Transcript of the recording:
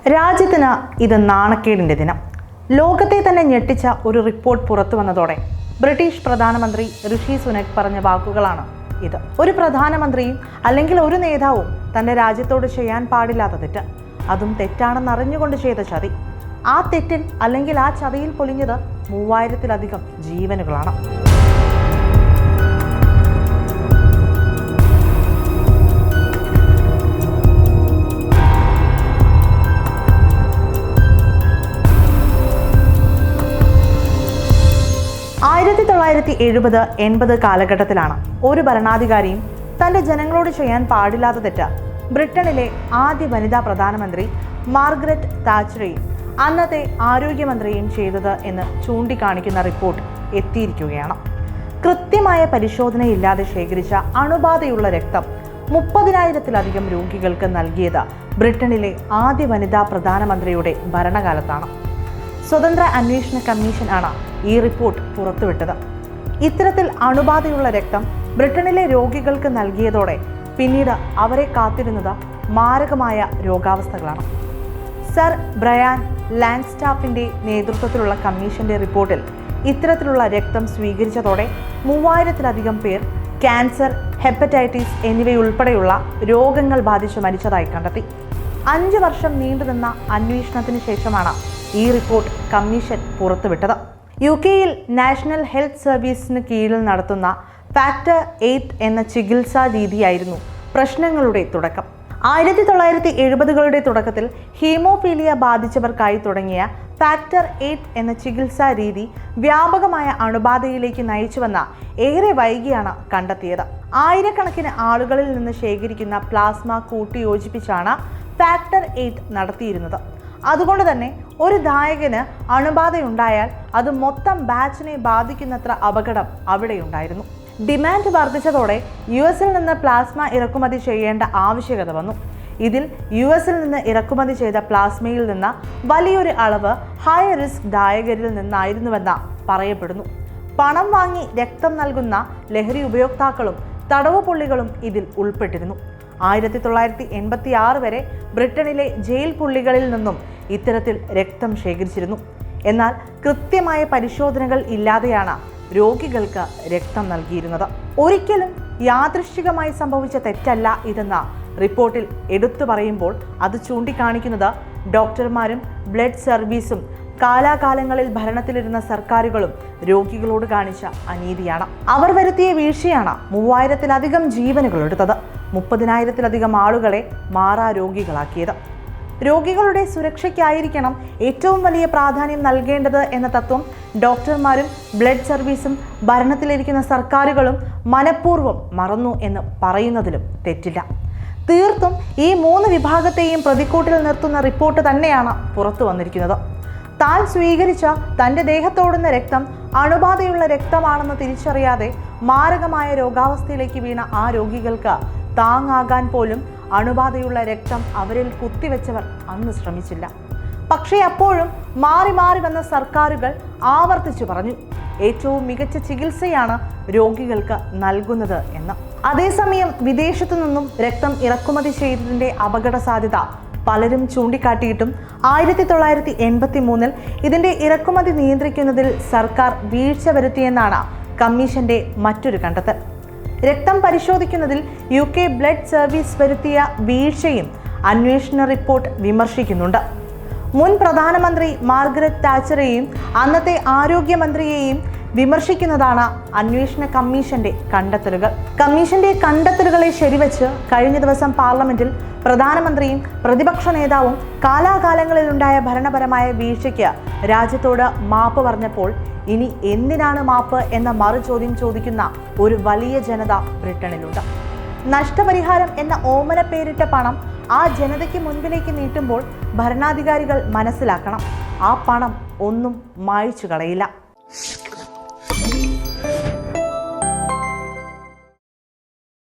രാജ്യത്തിന് ഇത് നാണക്കേടിൻ്റെ ദിനം. ലോകത്തെ തന്നെ ഞെട്ടിച്ച ഒരു റിപ്പോർട്ട് പുറത്തു വന്നതോടെ ബ്രിട്ടീഷ് പ്രധാനമന്ത്രി ഋഷി സുനക് പറഞ്ഞ വാക്കുകളാണ് ഇത്. ഒരു പ്രധാനമന്ത്രിയും അല്ലെങ്കിൽ ഒരു നേതാവും തൻ്റെ രാജ്യത്തോട് ചെയ്യാൻ പാടില്ലാത്ത തെറ്റ്, അതും തെറ്റാണെന്ന് അറിഞ്ഞുകൊണ്ട് ചെയ്ത ചതി. ആ തെറ്റിൽ അല്ലെങ്കിൽ ആ ചതിയിൽ പൊലിഞ്ഞത് 3000-ലധികം ജീവനുകളാണ്. ആയിരത്തി 1970-80 കാലഘട്ടത്തിലാണ് ഒരു ഭരണാധികാരിയും തൻ്റെ ജനങ്ങളോട് ചെയ്യാൻ പാടില്ലാത്ത തെറ്റ് ബ്രിട്ടനിലെ ആദ്യ വനിതാ പ്രധാനമന്ത്രി മാർഗരറ്റ് താച്ചറേയും അന്നത്തെ ആരോഗ്യമന്ത്രിയും ചെയ്തത് എന്ന് ചൂണ്ടിക്കാണിക്കുന്ന റിപ്പോർട്ട് എത്തിയിരിക്കുകയാണ്. കൃത്യമായ പരിശോധനയില്ലാതെ ശേഖരിച്ച അണുബാധയുള്ള രക്തം 30,000-ലധികം രോഗികൾക്ക് നൽകിയത് ബ്രിട്ടനിലെ ആദ്യ വനിതാ പ്രധാനമന്ത്രിയുടെ ഭരണകാലത്താണ്. സ്വതന്ത്ര അന്വേഷണ കമ്മീഷൻ ആണ് ഈ റിപ്പോർട്ട് പുറത്തുവിട്ടത്. ഇത്തരത്തിൽ അണുബാധയുള്ള രക്തം ബ്രിട്ടനിലെ രോഗികൾക്ക് നൽകിയതോടെ പിന്നീട് അവരെ കാത്തിരുന്നത് മാരകമായ രോഗാവസ്ഥകളാണ്. സർ ബ്രയാൻ ലാങ്സ്റ്റാഫിന്റെ നേതൃത്വത്തിലുള്ള കമ്മീഷന്റെ റിപ്പോർട്ടിൽ ഇത്തരത്തിലുള്ള രക്തം സ്വീകരിച്ചതോടെ 3000-ലധികം പേർ ക്യാൻസർ, ഹെപ്പറ്റൈറ്റിസ് എന്നിവയുൾപ്പെടെയുള്ള രോഗങ്ങൾ ബാധിച്ച് മരിച്ചതായി കണ്ടെത്തി. 5 വർഷം നീണ്ടുനിന്ന അന്വേഷണത്തിന് ശേഷമാണ് ഈ റിപ്പോർട്ട് കമ്മീഷൻ പുറത്തുവിട്ടത്. UK-യിൽ നാഷണൽ ഹെൽത്ത് സർവീസിന് കീഴിൽ നടത്തുന്ന ഫാക്ടർ 8 എന്ന ചികിത്സാ രീതിയായിരുന്നു പ്രശ്നങ്ങളുടെ തുടക്കം. 1970-കളുടെ തുടക്കത്തിൽ ഹീമോഫീലിയ ബാധിച്ചവർക്കായി തുടങ്ങിയ ഫാക്ടർ 8 എന്ന ചികിത്സാ രീതി വ്യാപകമായ അണുബാധയിലേക്ക് നയിച്ചുവെന്ന ഏറെ വൈകിയാണ് കണ്ടെത്തിയത്. ആയിരക്കണക്കിന് ആളുകളിൽ നിന്ന് ശേഖരിക്കുന്ന പ്ലാസ്മ കൂട്ടിയോജിപ്പിച്ചാണ് ഫാക്ടർ 8 നടത്തിയിരുന്നത്. അതുകൊണ്ട് തന്നെ ഒരു ദായകന് അണുബാധയുണ്ടായാൽ അത് മൊത്തം ബാച്ചിനെ ബാധിക്കുന്നത്ര അപകടം അവിടെയുണ്ടായിരുന്നു. ഡിമാൻഡ് വർദ്ധിച്ചതോടെ US-ൽ നിന്ന് പ്ലാസ്മ ഇറക്കുമതി ചെയ്യേണ്ട ആവശ്യകത വന്നു. ഇതിൽ US-ൽ നിന്ന് ഇറക്കുമതി ചെയ്ത പ്ലാസ്മയിൽ നിന്ന് വലിയൊരു അളവ് ഹൈ റിസ്ക് ദായകരിൽ നിന്നായിരുന്നുവെന്ന് പറയപ്പെടുന്നു. പണം വാങ്ങി രക്തം നൽകുന്ന ലഹരി ഉപയോക്താക്കളും തടവുപുള്ളികളും ഇതിൽ ഉൾപ്പെട്ടിരുന്നു. 1986 വരെ ബ്രിട്ടനിലെ ജയിൽ പുള്ളികളിൽ നിന്നും ഇത്തരത്തിൽ രക്തം ശേഖരിച്ചിരുന്നു. എന്നാൽ കൃത്യമായ പരിശോധനകൾ ഇല്ലാതെയാണ് രോഗികൾക്ക് രക്തം നൽകിയിരുന്നത്. ഒരിക്കലും യാദൃശ്ചികമായി സംഭവിച്ച തെറ്റല്ല ഇതെന്ന റിപ്പോർട്ടിൽ എടുത്തു പറയുമ്പോൾ അത് ചൂണ്ടിക്കാണിക്കുന്നത് ഡോക്ടർമാരും ബ്ലഡ് സർവീസും കാലാകാലങ്ങളിൽ ഭരണത്തിലിരുന്ന സർക്കാരുകളും രോഗികളോട് കാണിച്ച അനീതിയാണ്. അവർ വരുത്തിയ വീഴ്ചയാണ് 3000-ലധികം ജീവനുകൾ എടുത്തത്, 30,000-ലധികം ആളുകളെ മാറാരോഗികളാക്കിയത്. രോഗികളുടെ സുരക്ഷയ്ക്കായിരിക്കണം ഏറ്റവും വലിയ പ്രാധാന്യം നൽകേണ്ടത് എന്ന തത്വം ഡോക്ടർമാരും ബ്ലഡ് സർവീസും ഭരണത്തിലിരിക്കുന്ന സർക്കാരുകളും മനഃപൂർവ്വം മറന്നു എന്ന് പറയുന്നതിലും തെറ്റില്ല. തീർത്തും ഈ 3 വിഭാഗത്തെയും പ്രതിക്കൂട്ടിൽ നിർത്തുന്ന റിപ്പോർട്ട് തന്നെയാണ് പുറത്തു വന്നിരിക്കുന്നത്. താൻ സ്വീകരിച്ച തൻ്റെ ദേഹത്തോടുന്ന രക്തം അണുബാധയുള്ള രക്തമാണെന്ന് തിരിച്ചറിയാതെ മാരകമായ രോഗാവസ്ഥയിലേക്ക് വീണ ആ രോഗികൾക്ക് താങ്ങാകാൻ പോലും അണുബാധയുള്ള രക്തം അവരിൽ കുത്തിവെച്ചവർ അന്ന് ശ്രമിച്ചില്ല. പക്ഷേ അപ്പോഴും മാറി മാറി വന്ന സർക്കാരുകൾ ആവർത്തിച്ചു പറഞ്ഞു, ഏറ്റവും മികച്ച ചികിത്സയാണ് രോഗികൾക്ക് നൽകുന്നത് എന്ന്. അതേസമയം വിദേശത്തു നിന്നും രക്തം ഇറക്കുമതി ചെയ്തതിൻ്റെ അപകട സാധ്യത പലരും ചൂണ്ടിക്കാട്ടിയിട്ടും 1983-ൽ ഇതിൻ്റെ ഇറക്കുമതി നിയന്ത്രിക്കുന്നതിൽ സർക്കാർ വീഴ്ച വരുത്തിയെന്നാണ് കമ്മീഷന്റെ മറ്റൊരു കണ്ടെത്തൽ. രക്തം പരിശോധിക്കുന്നതിൽ UK ബ്ലഡ് സർവീസ് വരുത്തിയ വീഴ്ചയും അന്വേഷണ റിപ്പോർട്ട് വിമർശിക്കുന്നുണ്ട്. മുൻ പ്രധാനമന്ത്രി മാർഗരറ്റ് താച്ചറെയും അന്നത്തെ ആരോഗ്യമന്ത്രിയെയും വിമർശിക്കുന്നതാണ് അന്വേഷണ കമ്മീഷന്റെ കണ്ടെത്തലുകൾ. കമ്മീഷന്റെ കണ്ടെത്തലുകളെ ശരിവെച്ച് കഴിഞ്ഞ ദിവസം പാർലമെന്റിൽ പ്രധാനമന്ത്രിയും പ്രതിപക്ഷ നേതാവും കാലാകാലങ്ങളിലുണ്ടായ ഭരണപരമായ വീഴ്ചയ്ക്ക് രാജ്യത്തോട് മാപ്പ് പറഞ്ഞപ്പോൾ ഇനി എന്തിനാണ് മാപ്പ് എന്ന മറുചോദ്യം ചോദിക്കുന്ന ഒരു വലിയ ജനത ബ്രിട്ടനിലുണ്ട്. നഷ്ടപരിഹാരം എന്ന ഓമന പേരിട്ട പണം ആ ജനതയ്ക്ക് മുൻപിലേക്ക് നീട്ടുമ്പോൾ ഭരണാധികാരികൾ മനസ്സിലാക്കണം, ആ പണം ഒന്നും മായ്ച്ചു കളയില്ല.